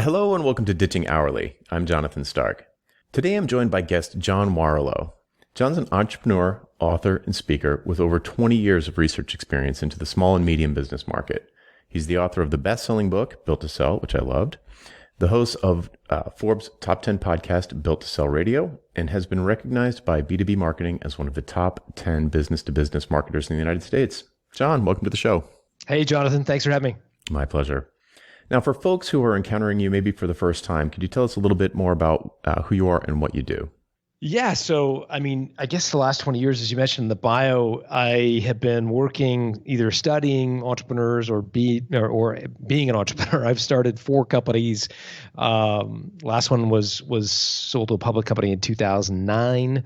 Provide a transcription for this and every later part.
Hello and welcome to Ditching Hourly. I'm Jonathan Stark. Today I'm joined by guest John Warrillow. John's an entrepreneur, author, and speaker with over 20 years of research experience into the small and medium business market. He's the author of the best-selling book, Built to Sell, which I loved, the host of Forbes' Top 10 podcast, Built to Sell Radio, and has been recognized by B2B Marketing as one of the top 10 business-to-business marketers in the United States. John, welcome to the show. Hey, Jonathan. Thanks for having me. My pleasure. Now, for folks who are encountering you maybe for the first time, could you tell us a little bit more about who you are and what you do? Yeah. So, I guess the last 20 years, as you mentioned in the bio, I have been working, either studying entrepreneurs or being an entrepreneur. I've started 4 companies. Last one was sold to a public company in 2009.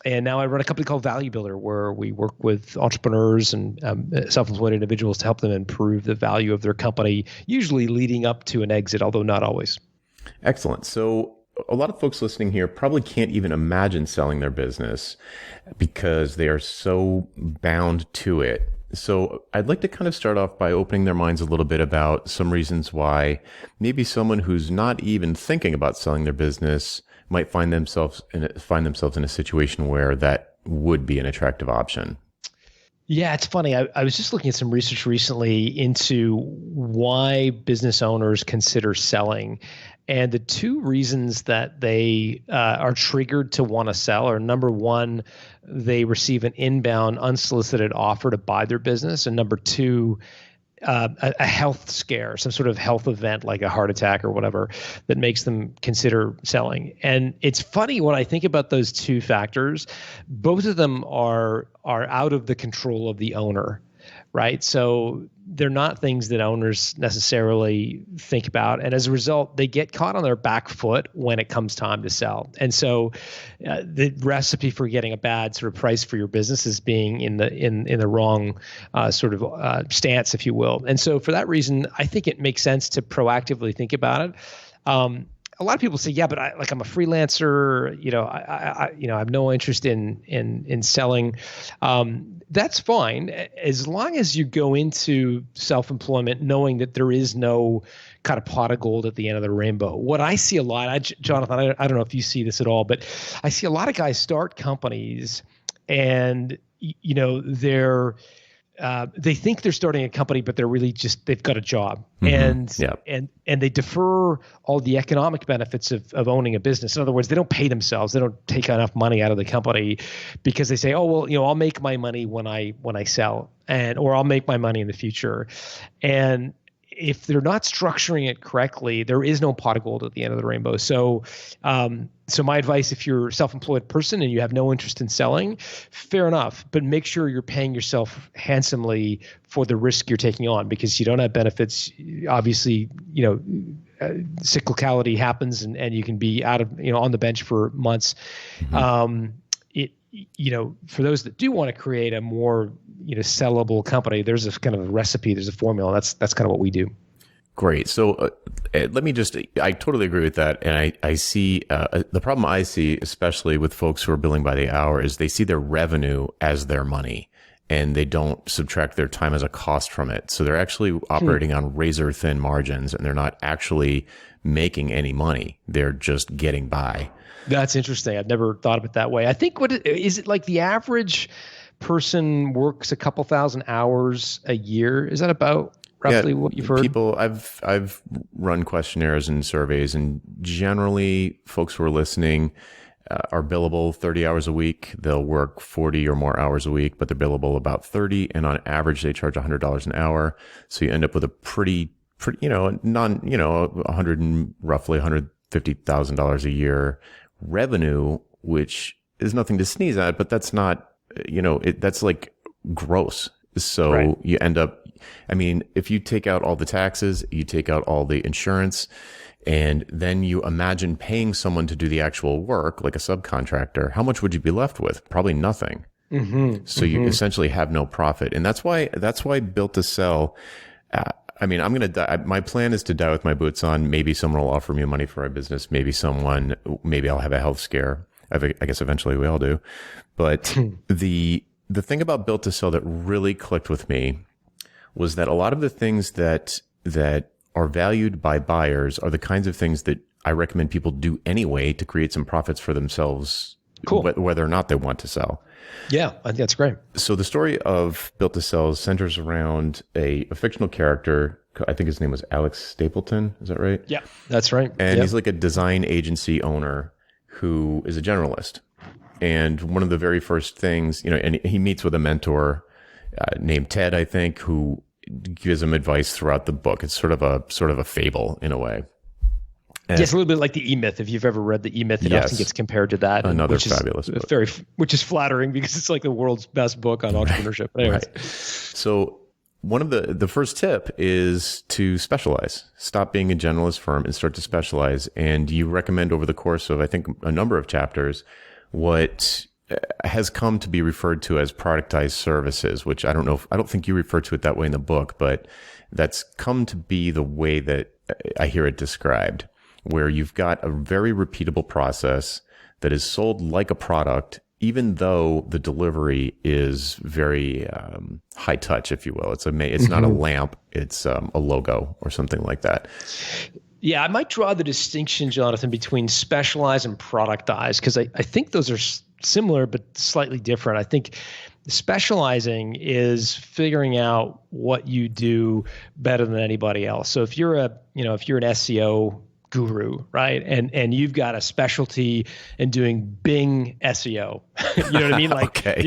And now I run a company called Value Builder, where we work with entrepreneurs and self-employed individuals to help them improve the value of their company, usually leading up to an exit, although not always. Excellent. So a lot of folks listening here probably can't even imagine selling their business because they are so bound to it. So I'd like to kind of start off by opening their minds a little bit about some reasons why maybe someone who's not even thinking about selling their business might find themselves in a situation where that would be an attractive option. Yeah, it's funny. I was just looking at some research recently into why business owners consider selling. And the 2 reasons that they are triggered to want to sell are, number one, they receive an inbound unsolicited offer to buy their business. And number 2, a health scare, some sort of health event like a heart attack or whatever that makes them consider selling. And it's funny when I think about those 2 factors, both of them are out of the control of the owner, right? So they're not things that owners necessarily think about. And as a result, they get caught on their back foot when it comes time to sell. And so the recipe for getting a bad sort of price for your business is being in the wrong stance, if you will. And so for that reason, I think it makes sense to proactively think about it. A lot of people say, yeah, but I'm a freelancer, I have no interest in selling. That's fine, as long as you go into self-employment knowing that there is no kind of pot of gold at the end of the rainbow. What I see a lot, Jonathan, I don't know if you see this at all, but I see a lot of guys start companies and, they think they're starting a company, but they're really they've got a job. Mm-hmm. And they defer all the economic benefits of owning a business. In other words, they don't pay themselves. They don't take enough money out of the company because they say, oh, well, I'll make my money when I sell, or I'll make my money in the future. And if they're not structuring it correctly, there is no pot of gold at the end of the rainbow. So my advice, if you're a self-employed person and you have no interest in selling, fair enough, but make sure you're paying yourself handsomely for the risk you're taking on, because you don't have benefits. Obviously, cyclicality happens and you can be out of, on the bench for months. Mm-hmm. For those that do want to create a more, sellable company, there's a kind of a recipe, there's a formula. That's kind of what we do. Great. So I totally agree with that. And I see the problem I see, especially with folks who are billing by the hour, is they see their revenue as their money and they don't subtract their time as a cost from it. So they're actually operating on razor thin margins and they're not actually making any money. They're just getting by. That's interesting. I've never thought of it that way. I think is it like the average person works a couple thousand hours a year? Is that about roughly what you've heard? People, I've run questionnaires and surveys, and generally folks who are listening are billable 30 hours a week. They'll work 40 or more hours a week, but they're billable about 30. And on average, they charge $100 an hour. So you end up with a pretty, roughly $150,000 a year revenue, which is nothing to sneeze at, but that's not, that's like gross. So right. You end up, if you take out all the taxes, you take out all the insurance, and then you imagine paying someone to do the actual work, like a subcontractor, how much would you be left with? Probably nothing. Mm-hmm. So you essentially have no profit. And that's why Built to Sell, I'm going to die. My plan is to die with my boots on. Maybe someone will offer me money for my business. Maybe I'll have a health scare. I guess eventually we all do. But the thing about Built to Sell that really clicked with me was that a lot of the things that are valued by buyers are the kinds of things that I recommend people do anyway to create some profits for themselves, Cool. whether or not they want to sell. Yeah, I think that's great. So the story of Built to Sell centers around a fictional character. I think his name was Alex Stapleton. Is that right? Yeah, that's right. And he's like a design agency owner who is a generalist. And one of the very first things, and he meets with a mentor named Ted, I think, who gives him advice throughout the book. It's sort of a fable in a way. Yeah, it's a little bit like the E-Myth. If you've ever read the E-Myth, it often gets compared to that. Another fabulous book. Which is flattering because it's like the world's best book on entrepreneurship. But anyways. Right. So one of the first tip is to specialize. Stop being a generalist firm and start to specialize. And you recommend over the course of, I think, a number of chapters, what has come to be referred to as productized services, which I don't think you refer to it that way in the book, but that's come to be the way that I hear it described, where you've got a very repeatable process that is sold like a product, even though the delivery is very high touch, if you will. It's not a lamp, it's a logo or something like that. Yeah, I might draw the distinction, Jonathan, between specialized and productized, because I think those are similar but slightly different. I think specializing is figuring out what you do better than anybody else. So if you're an SEO guru, right? And you've got a specialty in doing Bing SEO. You know what I mean? Like okay.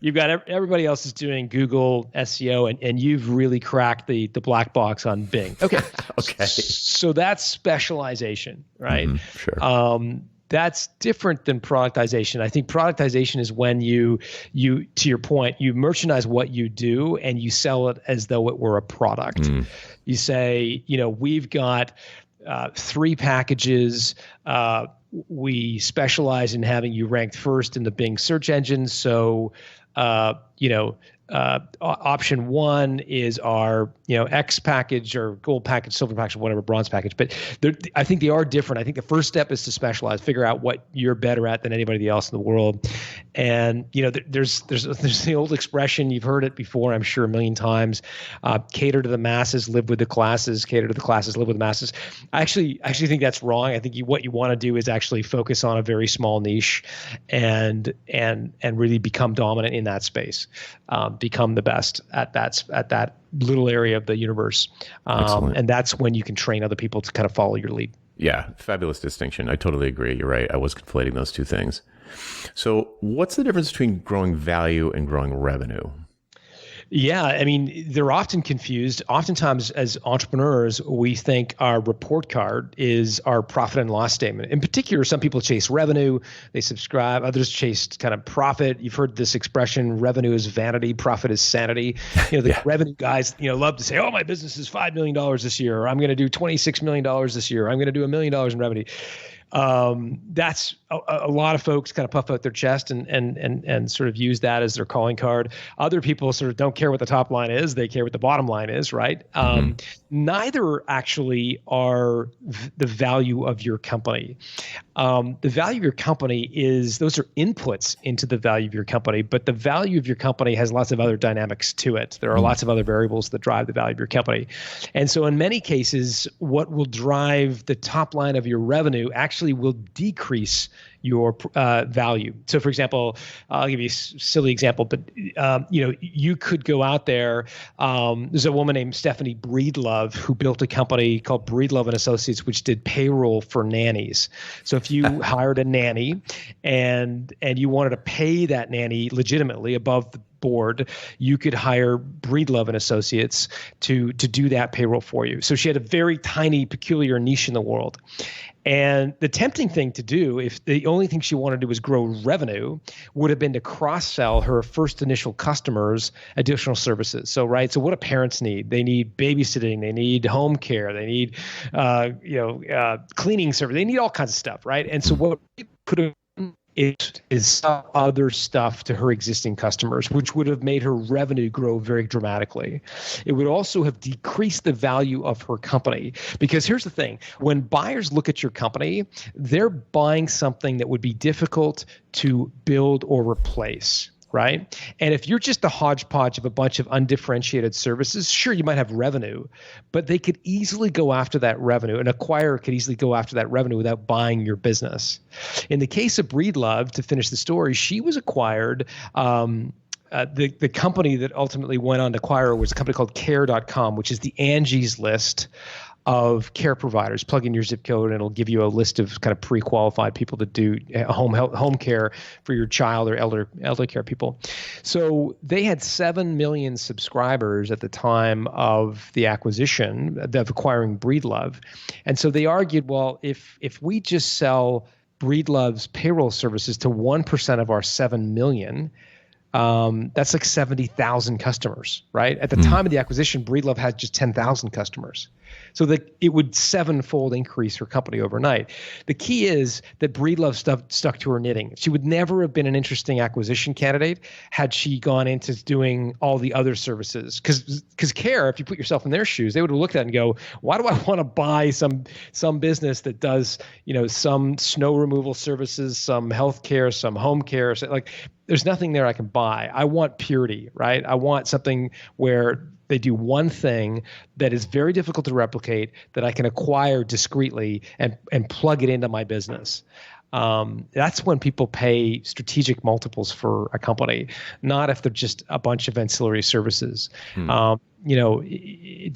you've got everybody else is doing Google SEO and you've really cracked the black box on Bing. Okay. Okay. So that's specialization, right? Sure. That's different than productization. I think productization is when you to your point, you merchandise what you do and you sell it as though it were a product. You say, we've got 3 packages. We specialize in having you ranked first in the Bing search engine. So, option 1 is our, X package or gold package, silver package, whatever, bronze package. But I think they are different. I think the first step is to specialize, figure out what you're better at than anybody else in the world. And, there's the old expression, you've heard it before, I'm sure a million times, cater to the masses, live with the classes, cater to the classes, live with the masses. I actually think that's wrong. I think what you want to do is actually focus on a very small niche and really become dominant in that space. Become the best at that little area of the universe. And that's when you can train other people to kind of follow your lead. Yeah, fabulous distinction. I totally agree. You're right. I was conflating those two things. So what's the difference between growing value and growing revenue? Yeah, I mean, they're often confused. Oftentimes, as entrepreneurs, we think our report card is our profit and loss statement. In particular, some people chase revenue, they subscribe, others chase kind of profit. You've heard this expression, revenue is vanity, profit is sanity. Revenue guys, love to say, oh, my business is $5 million this year, or I'm going to do $26 million this year, or I'm going to do $1 million in revenue. That's a lot of folks kind of puff out their chest and sort of use that as their calling card. Other people sort of don't care what the top line is. They care what the bottom line is, right? Neither actually are the value of your company. The value of your company those are inputs into the value of your company, but the value of your company has lots of other dynamics to it. There are lots of other variables that drive the value of your company. And so in many cases, what will drive the top line of your revenue actually will decrease your value. So for example, I'll give you a silly example, but you could go out there. There's a woman named Stephanie Breedlove who built a company called Breedlove and Associates, which did payroll for nannies. So if you hired a nanny and you wanted to pay that nanny legitimately above the board, you could hire Breedlove and Associates to do that payroll for you. So she had a very tiny, peculiar niche in the world. And the tempting thing to do, if the only thing she wanted to do was grow revenue, would have been to cross-sell her first initial customers additional services. So what do parents need? They need babysitting. They need home care. They need, cleaning service. They need all kinds of stuff, right? And so what we could have is other stuff to her existing customers, which would have made her revenue grow very dramatically. It would also have decreased the value of her company. Because here's the thing, when buyers look at your company, they're buying something that would be difficult to build or replace. right? And if you're just a hodgepodge of a bunch of undifferentiated services, sure, you might have revenue, but they could easily go after that revenue. An acquirer could easily go after that revenue without buying your business. In the case of Breedlove, to finish the story, she was acquired. The company that ultimately went on to acquire was a company called Care.com, which is the Angie's List of care providers. Plug in your zip code and it'll give you a list of kind of pre-qualified people to do home care for your child or elder care people. So they had 7 million subscribers at the time of the acquisition, of acquiring Breedlove. And so they argued, well, if we just sell Breedlove's payroll services to 1% of our 7 million, that's like 70,000 customers, right? At the time of the acquisition, Breedlove had just 10,000 customers. So that it would 7-fold increase her company overnight. The key is that Breedlove stuck to her knitting. She would never have been an interesting acquisition candidate had she gone into doing all the other services. Because Care, if you put yourself in their shoes, they would have looked at it and go, why do I want to buy some business that does, some snow removal services, some healthcare, some home care, like there's nothing there I can buy. I want purity, right? I want something where they do one thing that is very difficult to replicate that I can acquire discreetly and plug it into my business. That's when people pay strategic multiples for a company, not if they're just a bunch of ancillary services. To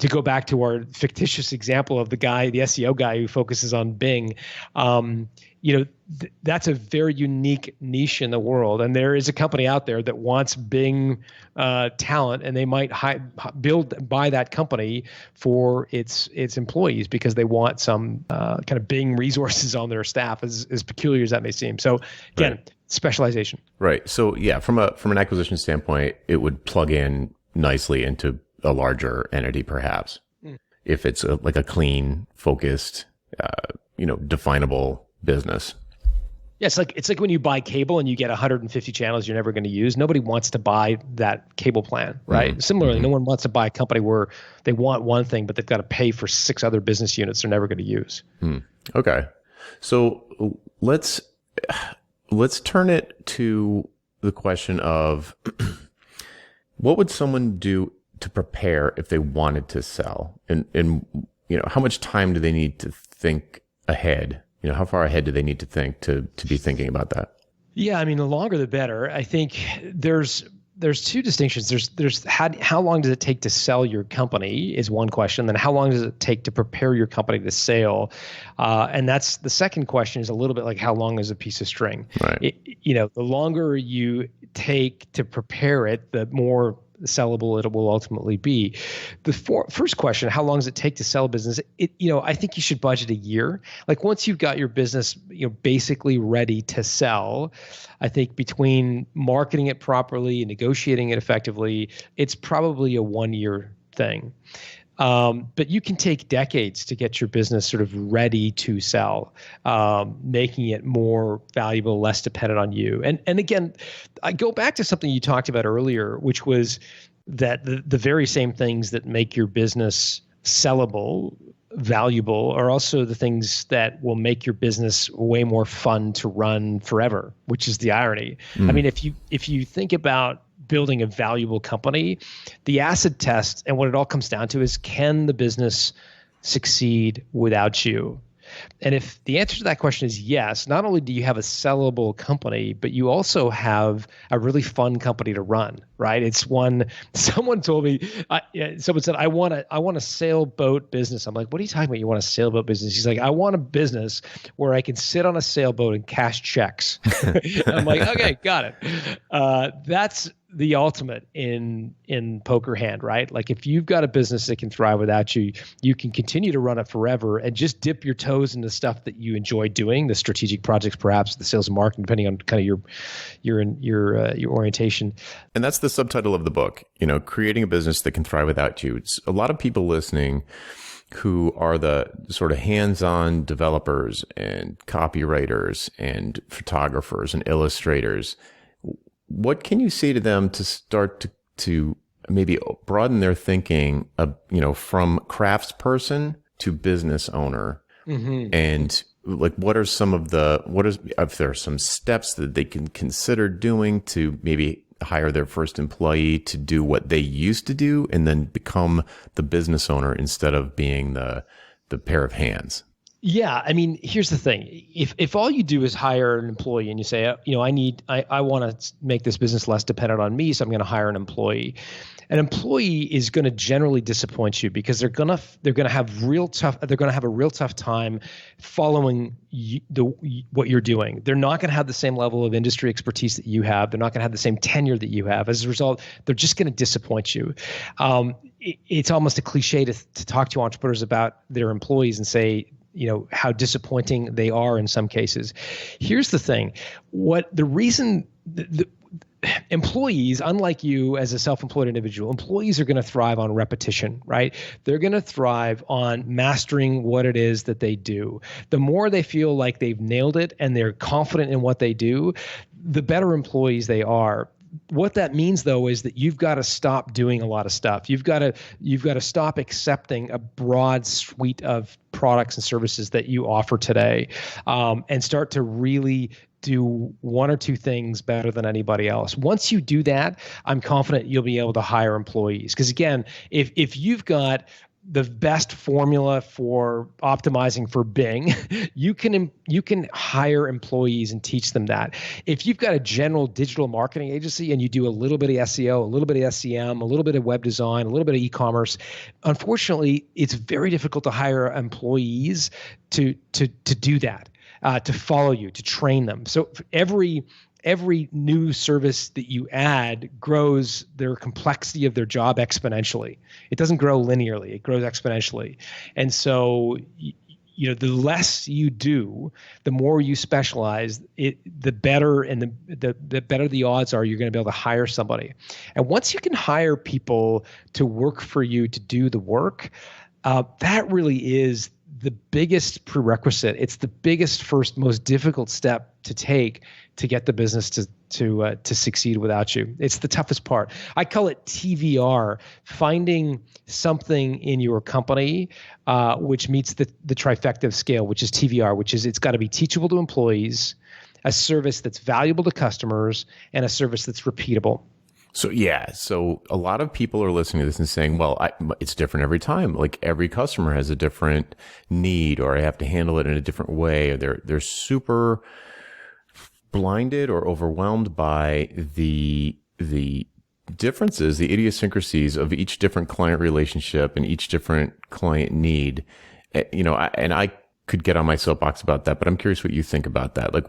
go back to our fictitious example of the SEO guy who focuses on Bing, that's a very unique niche in the world. And there is a company out there that wants Bing talent, and they might buy that company for its employees because they want some kind of Bing resources on their staff, as peculiar as that may seem. So again, specialization. Right. So yeah, from an acquisition standpoint, it would plug in nicely into a larger entity, perhaps, if it's like a clean, focused, definable business. Yeah, it's like when you buy cable and you get 150 channels you're never going to use. Nobody wants to buy that cable plan, right? Similarly, no one wants to buy a company where they want one thing, but they've got to pay for 6 other business units they're never going to use. Okay, so let's turn it to the question of what would someone do to prepare if they wanted to sell, and how much time do they need to think ahead? How far ahead do they need to think to be thinking about that? Yeah, I mean, the longer the better. I think there's 2 distinctions. There's how long does it take to sell your company is one question. Then how long does it take to prepare your company to sale? And that's the second question is a little bit like how long is a piece of string? Right. The longer you take to prepare it, the more sellable it will ultimately be. The first question, how long does it take to sell a business? I think you should budget a year. Like once you've got your business, basically ready to sell, I think between marketing it properly and negotiating it effectively, it's probably a 1-year thing. But you can take decades to get your business sort of ready to sell, making it more valuable, less dependent on you. And again, I go back to something you talked about earlier, which was that the very same things that make your business sellable, valuable, are also the things that will make your business way more fun to run forever, which is the irony. I mean, if you think about building a valuable company, the acid test and what it all comes down to is, can the business succeed without you? And if the answer to that question is yes, not only do you have a sellable company, but you also have a really fun company to run, right? It's one, someone told me, someone said, I want a sailboat business. I'm like, what are you talking about? You want a sailboat business? He's like, I want a business where I can sit on a sailboat and cash checks. I'm like, okay, got it. That's the ultimate in poker hand, right? Like if you've got a business that can thrive without you, you can continue to run it forever and just dip your toes into stuff that you enjoy doing, the strategic projects, perhaps the sales and marketing, depending on kind of your orientation. And that's the subtitle of the book, creating a business that can thrive without you. It's a lot of people listening who are the sort of hands-on developers and copywriters and photographers and illustrators. What can you say to them to start to maybe broaden their thinking, from craftsperson to business owner? And like, if there are some steps that they can consider doing to maybe hire their first employee to do what they used to do and then become the business owner instead of being the pair of hands? Yeah, I mean, here's the thing. If all you do is hire an employee and you say, I want to make this business less dependent on me, so I'm going to hire an employee. An employee is going to generally disappoint you because they're going to have a real tough time following what you're doing. They're not going to have the same level of industry expertise that you have. They're not going to have the same tenure that you have. As a result, they're just going to disappoint you. It's almost a cliche to talk to entrepreneurs about their employees and say, how disappointing they are in some cases. Here's the thing. The reason the employees, unlike you as a self-employed individual, employees are going to thrive on repetition, right? They're going to thrive on mastering what it is that they do. The more they feel like they've nailed it and they're confident in what they do, the better employees they are. What that means, though, is that you've got to stop doing a lot of stuff. You've got to stop accepting a broad suite of products and services that you offer today, and start to really do one or two things better than anybody else. Once you do that, I'm confident you'll be able to hire employees. Because again, if you've got the best formula for optimizing for Bing, you can hire employees and teach them that. If you've got a general digital marketing agency and you do a little bit of SEO, a little bit of SEM, a little bit of web design, a little bit of e-commerce, unfortunately, it's very difficult to hire employees to do that, to follow you, to train them. So every new service that you add grows their complexity of their job exponentially. It doesn't grow linearly, it grows exponentially. And so, the less you do, the more you specialize, the better, and the better the odds are you're going to be able to hire somebody. And once you can hire people to work for you to do the work, that really is the biggest prerequisite. It's the biggest, first, most difficult step to take to get the business to succeed without you. It's the toughest part. I call it TVR, finding something in your company which meets the trifecta of scale, which is TVR, which is it's got to be teachable to employees, a service that's valuable to customers, and a service that's repeatable. So a lot of people are listening to this and saying, well, it's different every time. Like every customer has a different need, or I have to handle it in a different way. Or they're super blinded or overwhelmed by the differences, the idiosyncrasies of each different client relationship and each different client need. And I could get on my soapbox about that, but I'm curious what you think about that. Like,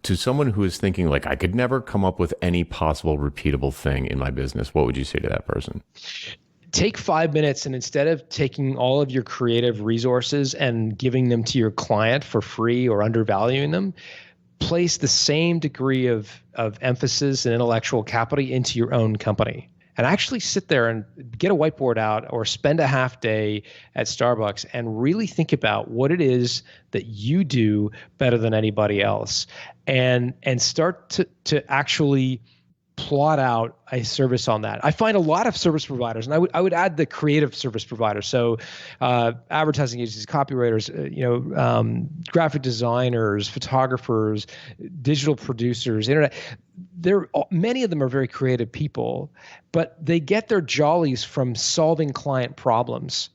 to someone who is thinking like, I could never come up with any possible repeatable thing in my business, what would you say to that person? Take 5 minutes, and instead of taking all of your creative resources and giving them to your client for free or undervaluing them, place the same degree of emphasis and intellectual capital into your own company. And actually sit there and get a whiteboard out or spend a half day at Starbucks and really think about what it is that you do better than anybody else, and start to actually plot out a service on that. I find a lot of service providers, and I would add the creative service providers. So advertising agencies, copywriters, graphic designers, photographers, digital producers, internet. Many of them are very creative people, but they get their jollies from solving client problems.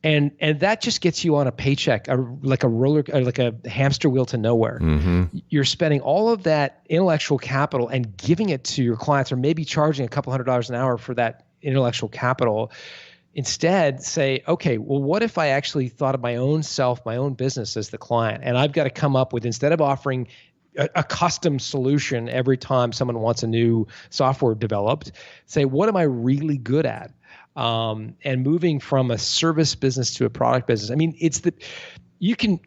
And that just gets you on a paycheck, like a hamster wheel to nowhere. Mm-hmm. You're spending all of that intellectual capital and giving it to your clients, or maybe charging a couple $100 an hour for that intellectual capital. Instead, say, okay, well, what if I actually thought of my own business as the client, and I've got to come up with, instead of offering a custom solution every time someone wants a new software developed, say, what am I really good at? And moving from a service business to a product business. I mean, you can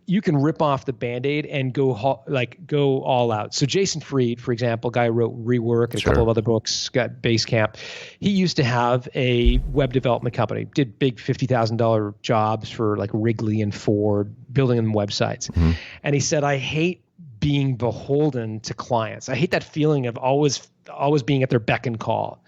rip off the Band-Aid and go all out. So Jason Fried, for example, guy who wrote Rework and a couple of other books, got Basecamp. He used to have a web development company, did big $50,000 jobs for like Wrigley and Ford, building them websites. Mm-hmm. And he said, I hate being beholden to clients. I hate that feeling of always being at their beck and call.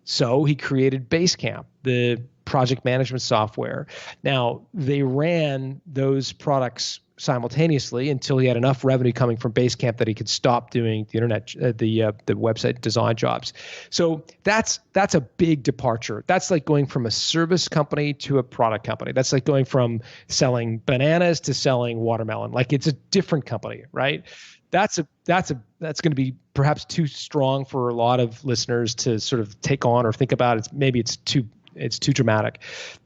So he created Basecamp, the project management software. Now, they ran those products simultaneously until he had enough revenue coming from Basecamp that he could stop doing the internet, the website design jobs. So that's a big departure. That's like going from a service company to a product company. That's like going from selling bananas to selling watermelon. Like, it's a different company, right? That's going to be perhaps too strong for a lot of listeners to sort of take on or think about. It's too dramatic.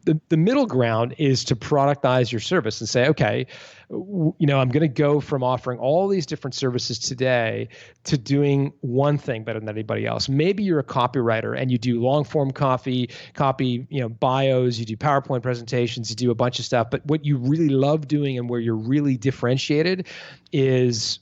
The middle ground is to productize your service and say, okay, I'm going to go from offering all these different services today to doing one thing better than anybody else. Maybe you're a copywriter and you do long form copy, bios, you do PowerPoint presentations, you do a bunch of stuff. But what you really love doing and where you're really differentiated is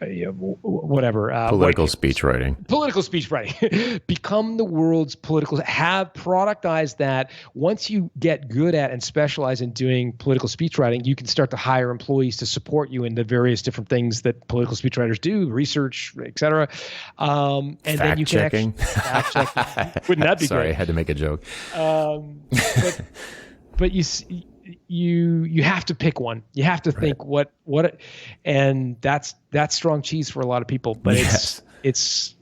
political speech writing. Political speech writing. Become the world's political. Have productized that. Once you get good at and specialize in doing political speech writing, you can start to hire employees to support you in the various different things that political speech writers do, research, et cetera. And then you checking. can fact checking. Wouldn't that be Sorry, great? I had to make a joke. But you have to pick one. You have to think and that's strong cheese for a lot of people. But yes. it's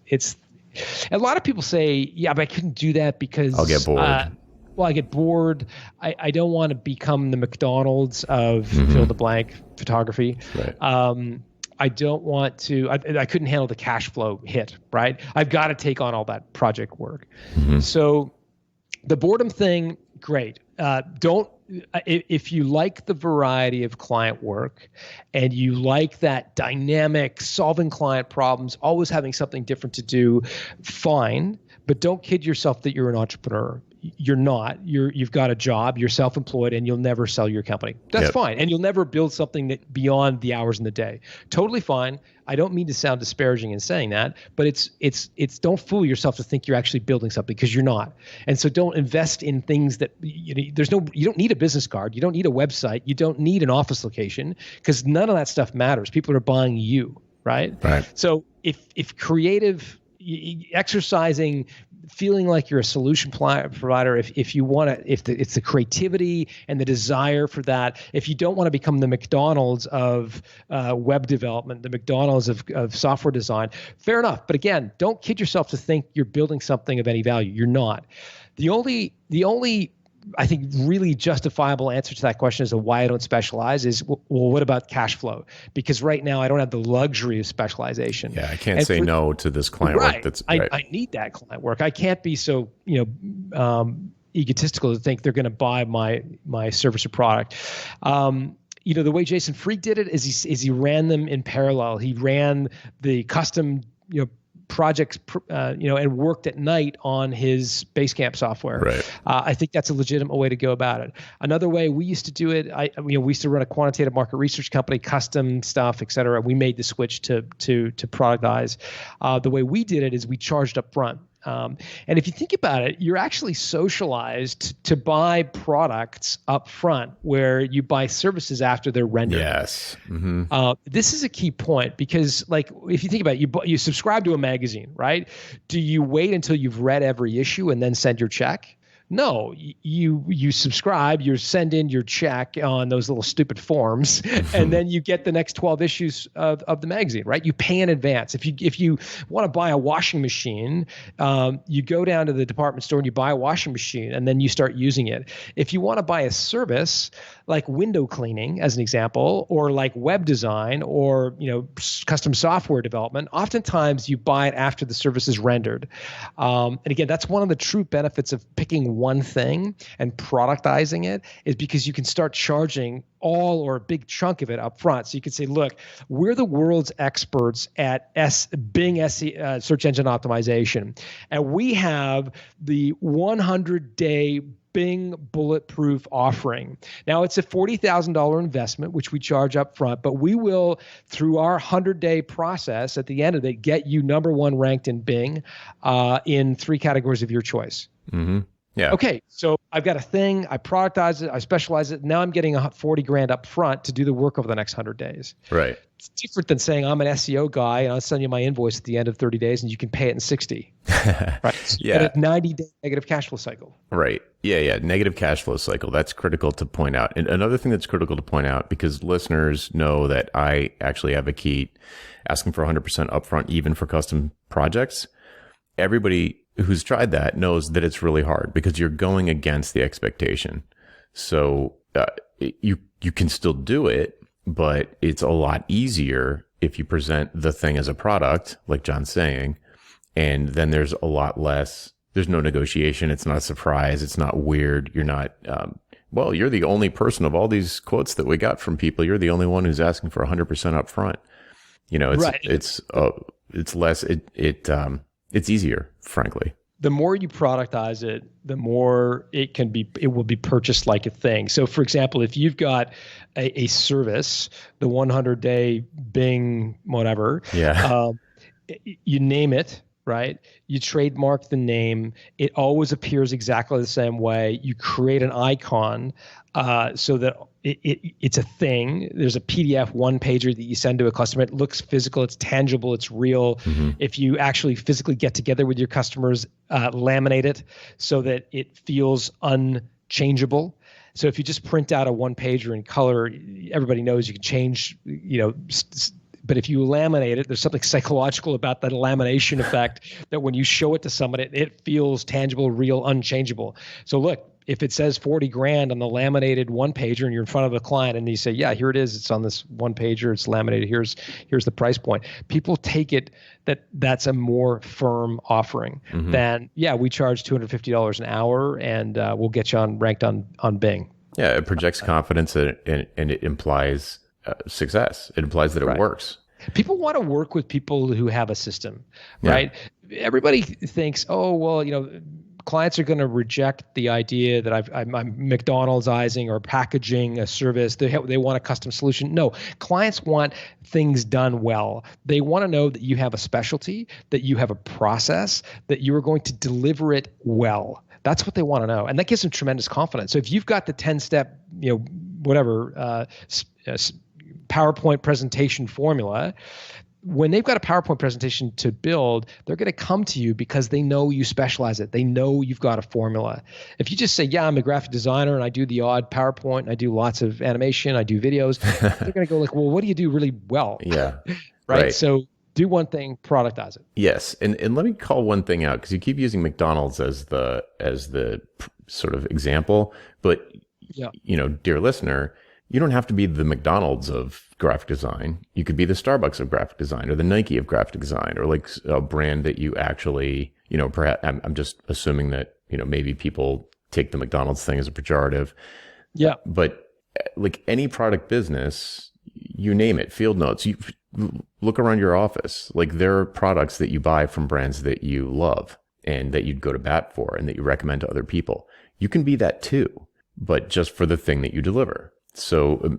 a lot of people say, yeah, but I couldn't do that because I'll get bored. I get bored. I don't want to become the McDonald's of fill in the blank photography. Right. I don't want to. I couldn't handle the cash flow hit. Right. I've got to take on all that project work. So the boredom thing, great. If you like the variety of client work and you like that dynamic solving client problems, always having something different to do, fine, but don't kid yourself that you're an entrepreneur. You're not. You've got a job, you're self-employed, and you'll never sell your company. That's fine. And you'll never build something that beyond the hours in the day. Totally fine. I don't mean to sound disparaging in saying that, but it's don't fool yourself to think you're actually building something, because you're not. And so don't invest in things that you don't need a business card, you don't need a website, you don't need an office location, because none of that stuff matters. People are buying you, right? So if creative exercising, feeling like you're a solution provider, if you want to, it's the creativity and the desire for that. If you don't want to become the McDonald's of web development, the McDonald's of software design, fair enough. But again, don't kid yourself to think you're building something of any value. You're not. The only I think really justifiable answer to that question as to why I don't specialize is, well, what about cash flow? Because right now I don't have the luxury of specialization. Yeah, I can't say no to this client work. That's right. I need that client work. I can't be so egotistical to think they're going to buy my service or product. The way Jason Fried did it is he ran them in parallel. He ran the custom projects, and worked at night on his Basecamp software. Right. I think that's a legitimate way to go about it. Another way we used to do it, we used to run a quantitative market research company, custom stuff, et cetera. We made the switch to productize. The way we did it is we charged up front. And if you think about it, you're actually socialized to buy products up front, where you buy services after they're rendered. Yes. This is a key point, because, like, if you think about it, you subscribe to a magazine, right? Do you wait until you've read every issue and then send your check? No, you subscribe, you send in your check on those little stupid forms, and then you get the next 12 issues of the magazine, right? You pay in advance. If you want to buy a washing machine, you go down to the department store and you buy a washing machine, and then you start using it. If you want to buy a service like window cleaning, as an example, or like web design, or custom software development, oftentimes you buy it after the service is rendered. And again, that's one of the true benefits of picking one thing and productizing it, is because you can start charging all or a big chunk of it up front. So you can say, look, we're the world's experts at Bing search engine optimization, and we have the 100-day Bing bulletproof offering. Now, it's a $40,000 investment, which we charge up front, but we will, through our 100-day process, at the end of it, get you number one ranked in Bing in 3 categories of your choice. Yeah. Okay, so I've got a thing, I productize it, I specialize it. Now I'm getting 40 grand up front to do the work over the next 100 days. Right. It's different than saying I'm an SEO guy and I'll send you my invoice at the end of 30 days and you can pay it in 60. Right. So you Yeah. get a 90-day negative cash flow cycle. Right. Yeah. Yeah. Negative cash flow cycle. That's critical to point out. And another thing that's critical to point out, because listeners know that I actually advocate asking for 100% upfront, even for custom projects. Everybody who's tried that knows that it's really hard because you're going against the expectation. So you can still do it, but it's a lot easier if you present the thing as a product, like John's saying, and then there's a lot less. There's no negotiation. It's not a surprise. It's not weird. You're not. Well, you're the only person of all these quotes that we got from people. You're the only one who's asking for 100% up front. It's right. It's less. It's easier, frankly. The more you productize it, the more it will be purchased like a thing. So for example, if you've got a service, the 100-day Bing, whatever, Yeah. You name it, right? You trademark the name. It always appears exactly the same way. You create an icon so that it's a thing. There's a PDF one-pager that you send to a customer. It looks physical. It's tangible. It's real. Mm-hmm. If you actually physically get together with your customers, laminate it so that it feels unchangeable. So if you just print out a one-pager in color, everybody knows you can change, but if you laminate it, there's something psychological about that lamination effect that when you show it to somebody, it feels tangible, real, unchangeable. So look, if it says 40 grand on the laminated one pager and you're in front of a client and you say, yeah, here it is. It's on this one pager. It's laminated. Here's the price point. People take it that's a more firm offering than, yeah, we charge $250 an hour and we'll get you ranked on Bing. Yeah, it projects confidence and it implies success. It implies that it works. People want to work with people who have a system, right? Yeah. Everybody thinks, oh, well, clients are going to reject the idea that I'm McDonald'sizing or packaging a service. They want a custom solution. No, clients want things done well. They want to know that you have a specialty, that you have a process, that you are going to deliver it well. That's what they want to know. And that gives them tremendous confidence. So if you've got the 10-step, PowerPoint presentation formula, when they've got a PowerPoint presentation to build, they're going to come to you because they know you specialize it. They know you've got a formula. If you just say, yeah, I'm a graphic designer and I do the odd PowerPoint and I do lots of animation, I do videos, they're going to go like, well, what do you do really well? Yeah. right? So do one thing, productize it. Yes. And let me call one thing out because you keep using McDonald's as the sort of example, but dear listener, you don't have to be the McDonald's of graphic design. You could be the Starbucks of graphic design or the Nike of graphic design or like a brand that you actually, perhaps I'm just assuming that, maybe people take the McDonald's thing as a pejorative. Yeah. But like any product business, you name it, Field Notes, you look around your office, like there are products that you buy from brands that you love and that you'd go to bat for and that you recommend to other people. You can be that too, but just for the thing that you deliver. So,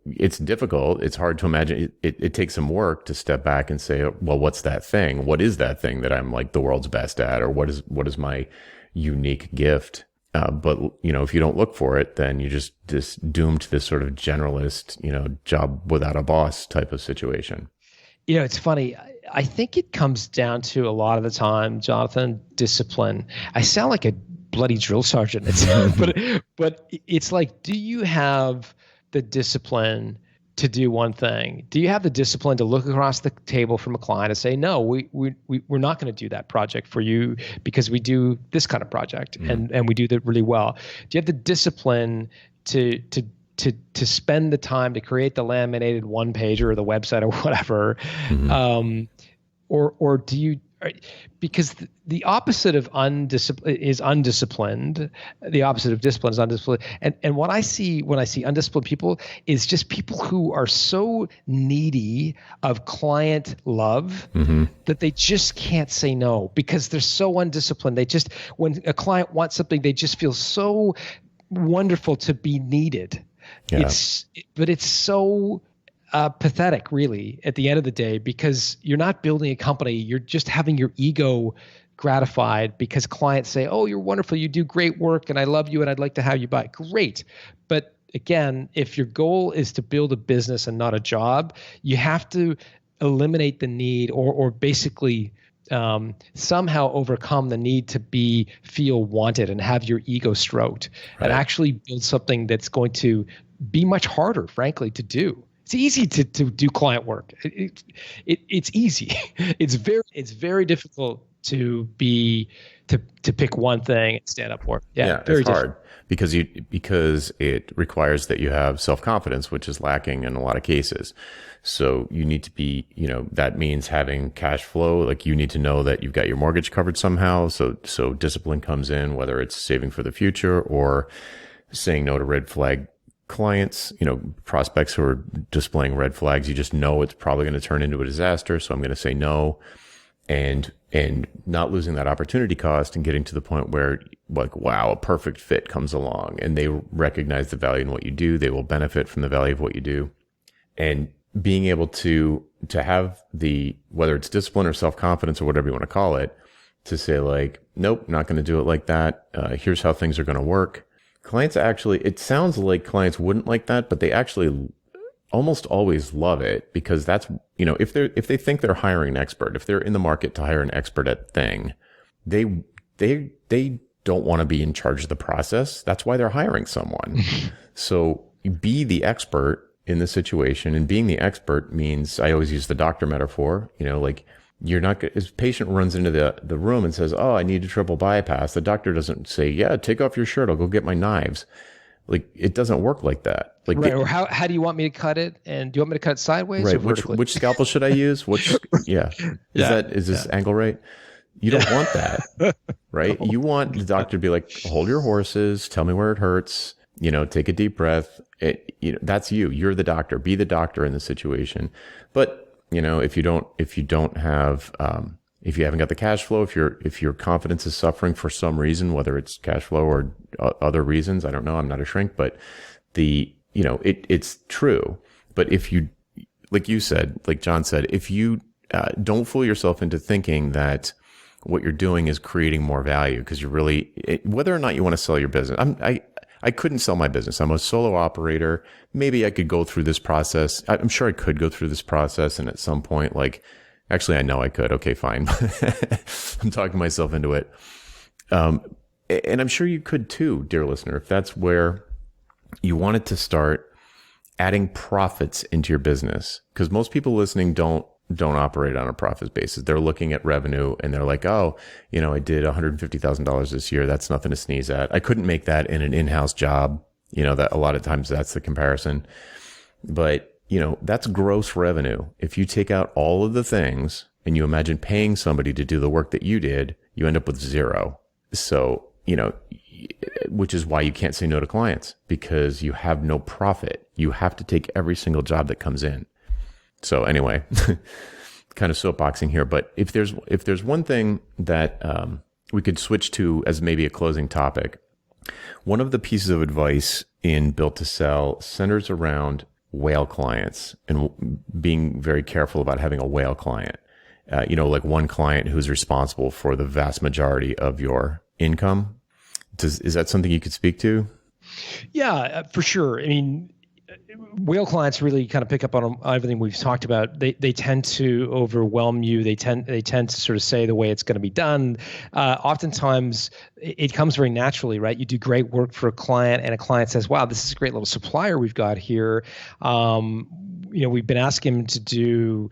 it's difficult. It's hard to imagine. It takes some work to step back and say, well, what's that thing? What is that thing that I'm like the world's best at? Or what is my unique gift? But, if you don't look for it, then you're just doomed to this sort of generalist, job without a boss type of situation. It's funny. I think it comes down to a lot of the time, Jonathan, discipline. I sound like a bloody drill sergeant. But it's like, do you have the discipline to do one thing? Do you have the discipline to look across the table from a client and say, no, we're not going to do that project for you because we do this kind of project and we do that really well? Do you have the discipline to spend the time to create the laminated one pager or the website or whatever? Or do you? Because the opposite of is undisciplined. The opposite of discipline is undisciplined. And what I see when I see undisciplined people is just people who are so needy of client love that they just can't say no because they're so undisciplined. When a client wants something, they just feel so wonderful to be needed. Yeah. But it's so pathetic, really, at the end of the day, because you're not building a company. You're just having your ego gratified because clients say, "Oh, you're wonderful. You do great work and I love you and I'd like to have you buy." Great. But again, if your goal is to build a business and not a job, you have to eliminate the need or basically somehow overcome the need to feel wanted and have your ego stroked, and actually build something that's going to be much harder, frankly, to do. It's easy to do client work. It's easy. It's very difficult to pick one thing and stand up for it. Yeah, very it's hard because it requires that you have self-confidence, which is lacking in a lot of cases. So you need to be, that means having cash flow. Like you need to know that you've got your mortgage covered somehow. So discipline comes in, whether it's saving for the future or saying no to red flag clients, prospects who are displaying red flags. You just know it's probably going to turn into a disaster. So I'm going to say no, and not losing that opportunity cost and getting to the point where like, wow, a perfect fit comes along and they recognize the value in what you do. They will benefit from the value of what you do. And being able to have whether it's discipline or self-confidence or whatever you want to call it, to say like, nope, not going to do it like that. Here's how things are going to work. Clients actually, it sounds like clients wouldn't like that, but they actually almost always love it because that's, if they think they're hiring an expert, if they're in the market to hire an expert at thing, they don't want to be in charge of the process. That's why they're hiring someone. So be the expert in the situation, and being the expert means, I always use the doctor metaphor, like you're not, as patient runs into the room and says, "Oh, I need a triple bypass." The doctor doesn't say, "Yeah, take off your shirt. I'll go get my knives." Like it doesn't work like that. Like, right. Or how do you want me to cut it? And do you want me to cut it sideways or vertically? Which scalpel should I use? Is this angle right? You don't want that, right? No. You want the doctor to be like, "Hold your horses. Tell me where it hurts. Take a deep breath." That's you. You're the doctor. Be the doctor in the situation. But if you haven't got the cash flow, if your confidence is suffering for some reason, whether it's cash flow or other reasons, I don't know. I'm not a shrink, but it's true. But if you, like you said, like John said, if you don't fool yourself into thinking that what you're doing is creating more value, because you're really, whether or not you want to sell your business, I couldn't sell my business. I'm a solo operator. Maybe I could go through this process. I'm sure I could go through this process. And at some point, actually, I know I could. Okay, fine. I'm talking myself into it. And I'm sure you could too, dear listener, if that's where you wanted to start adding profits into your business. Because most people listening don't operate on a profit basis. They're looking at revenue and they're like, "Oh, I did $150,000 this year. That's nothing to sneeze at. I couldn't make that in an in-house job." That a lot of times that's the comparison. But, that's gross revenue. If you take out all of the things and you imagine paying somebody to do the work that you did, you end up with zero. So, which is why you can't say no to clients, because you have no profit. You have to take every single job that comes in. So anyway, kind of soapboxing here, but if there's one thing that we could switch to as maybe a closing topic, one of the pieces of advice in Built to Sell centers around whale clients and being very careful about having a whale client. Like one client who's responsible for the vast majority of your income. Is that something you could speak to? Yeah, for sure. I mean, whale clients really kind of pick up on everything we've talked about. They tend to overwhelm you. They tend to sort of say the way it's going to be done. Oftentimes, it comes very naturally, right? You do great work for a client, and a client says, "Wow, this is a great little supplier we've got here. We've been asking them to do,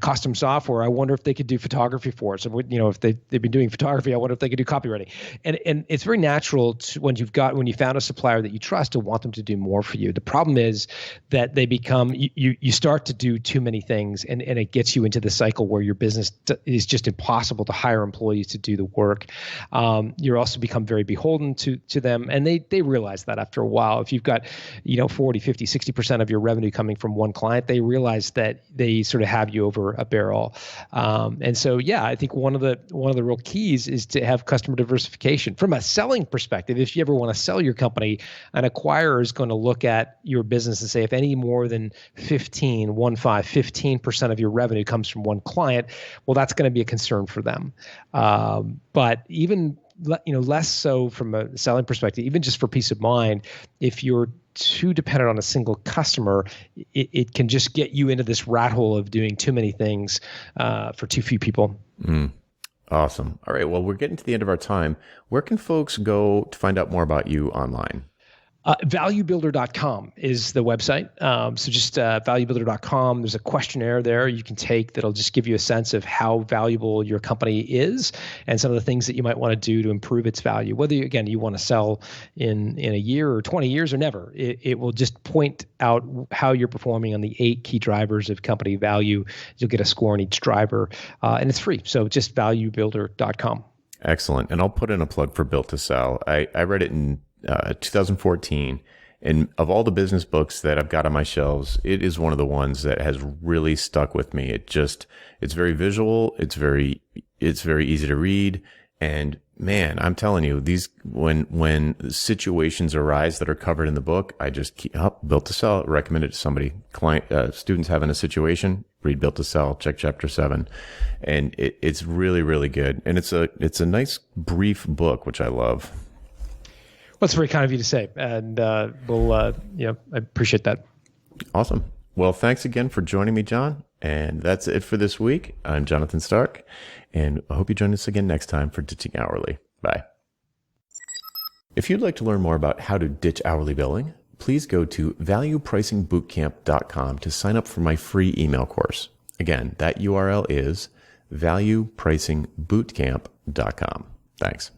custom software. I wonder if they could do photography for us. If they've been doing photography, I wonder if they could do copywriting." And it's very natural to, when you found a supplier that you trust, to want them to do more for you. The problem is that they become, you start to do too many things, and it gets you into the cycle where your business is just impossible to hire employees to do the work. You're also become very beholden to them, and they realize that after a while. If you've got 40, 50, 60% of your revenue coming from one client, client, they realize that they sort of have you over a barrel. And so, yeah, I think one of the real keys is to have customer diversification. From a selling perspective, if you ever want to sell your company, an acquirer is going to look at your business and say, if any more than 15% of your revenue comes from one client, well, that's going to be a concern for them. But even less so from a selling perspective, even just for peace of mind, if you're too dependent on a single customer, it can just get you into this rat hole of doing too many things for too few people. Awesome. All right. Well, we're getting to the end of our time. Where can folks go to find out more about you online? Valuebuilder.com is the website. So just valuebuilder.com. There's a questionnaire there you can take that'll just give you a sense of how valuable your company is and some of the things that you might want to do to improve its value. Whether, again, you want to sell in a year or 20 years or never, it will just point out how you're performing on the 8 key drivers of company value. You'll get a score on each driver, and it's free. So just valuebuilder.com. Excellent. And I'll put in a plug for Built to Sell. I read it in 2014. And of all the business books that I've got on my shelves, it is one of the ones that has really stuck with me. It's very visual. It's very easy to read. And man, I'm telling you, when situations arise that are covered in the book, I just keep Built to Sell, recommend it to somebody, students having a situation, read Built to Sell, check chapter 7. And it's really, really good. And it's a nice brief book, which I love. Well, it's very kind of you to say, and I appreciate that. Awesome. Well, thanks again for joining me, John. And that's it for this week. I'm Jonathan Stark, and I hope you join us again next time for Ditching Hourly. Bye. If you'd like to learn more about how to ditch hourly billing, please go to valuepricingbootcamp.com to sign up for my free email course. Again, that URL is valuepricingbootcamp.com. Thanks.